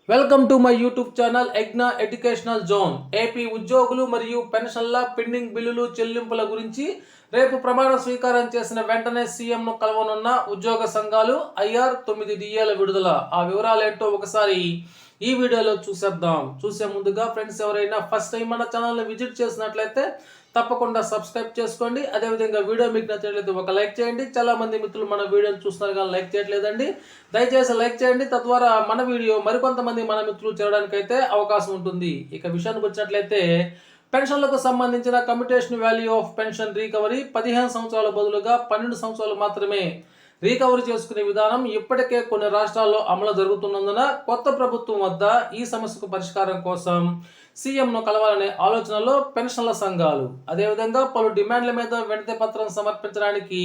Welcome to my YouTube channel ఎగ్నా educational zone. AP ఉద్యోగులు మరియు పెన్షన్ల పెండింగ్ బిల్లులు చెల్లింపుల గురించి రేపు ప్రమాణ స్వీకారం చేసిన వెంటనే సీఎంను కలవనున్న ఉద్యోగ సంఘాలు ఐఆర్ 9 డిఏల విడుదల. ఆ వివరాలేంటో ఒకసారి ఈ వీడియోలో చూసేద్దాం. చూసే ముందుగా ఫ్రెండ్స్, ఎవరైనా ఫస్ట్ టైం మన ఛానల్ని విజిట్ చేసినట్లయితే తప్పకుండా సబ్స్క్రైబ్ చేసుకోండి. అదేవిధంగా వీడియో మీకు నచ్చినట్లయితే ఒక లైక్ చేయండి. చాలా మంది మిత్రులు మన వీడియోని చూస్తున్నారు కానీ లైక్ చేయట్లేదండి. దయచేసి లైక్ చేయండి, తద్వారా మన వీడియో మరికొంతమంది మన మిత్రులు చేరడానికైతే అవకాశం ఉంటుంది. ఇక విషయానికి వచ్చినట్లయితే, పెన్షన్లకు సంబంధించిన commutation value of pension recovery 15 సంవత్సరాల బదులుగా 12 సంవత్సరాలు మాత్రమే రికవరీ చేసుకునే విధానం ఇప్పటికే కొన్ని రాష్ట్రాల్లో అమలు జరుగుతున్నందున కొత్త ప్రభుత్వం వద్ద ఈ సమస్యకు పరిష్కారం కోసం సీఎంను కలవాలనే ఆలోచనలో పెన్షన్ల సంఘాలు. అదేవిధంగా పలు డిమాండ్ల మీద వినతి పత్రం సమర్పించడానికి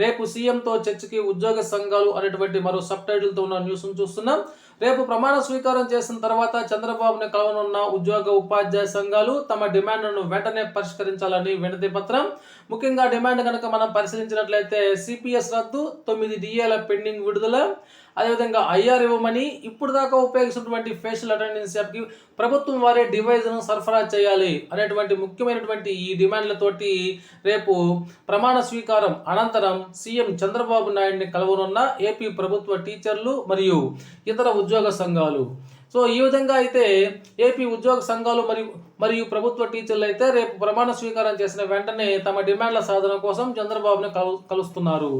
రేపు సీఎంతో చర్చకి ఉద్యోగ సంఘాలు అనేటువంటి మరో సబ్ టైటిల్తో ఉన్న న్యూస్ను చూస్తున్నాం. రేపు ప్రమాణ స్వీకారం చేసిన తర్వాత చంద్రబాబుని కలవనున్న ఉద్యోగ ఉపాధ్యాయ సంఘాలు తమ డిమాండ్లను వెంటనే పరిష్కరించాలని వినతి పత్రం. ముఖ్యంగా డిమాండ్ కనుక మనం పరిశీలించినట్లయితే సిపిఎస్ రద్దు, 9 డిఏల పెండింగ్ విడుదల, అదేవిధంగా ఐఆర్ ఇవ్వమని, ఇప్పుడు దాకా ఉపయోగిస్తున్నటువంటి ఫేషియల్ అటెండెన్స్ యాప్కి ప్రభుత్వం వారే డివైజ్ను సరఫరా చేయాలి అనేటువంటి ముఖ్యమైనటువంటి ఈ డిమాండ్లతోటి రేపు ప్రమాణ స్వీకారం అనంతరం సీఎం చంద్రబాబు నాయుడిని కలవనున్న ఏపీ ప్రభుత్వ టీచర్లు మరియు ఇతర ఉద్యోగ సంఘాలు. సో ఈ విధంగా అయితే ఏపీ ఉద్యోగ సంఘాలు మరియు ప్రభుత్వ టీచర్లు అయితే రేపు ప్రమాణ స్వీకారం చేసిన వెంటనే తమ డిమాండ్ల సాధన కోసం చంద్రబాబుని కలుస్తున్నారు.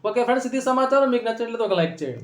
ఓకే ఫ్రెండ్స్, ఇది సమాచారం. మీకు నచ్చినట్లయితే ఒక లైక్ చేయండి.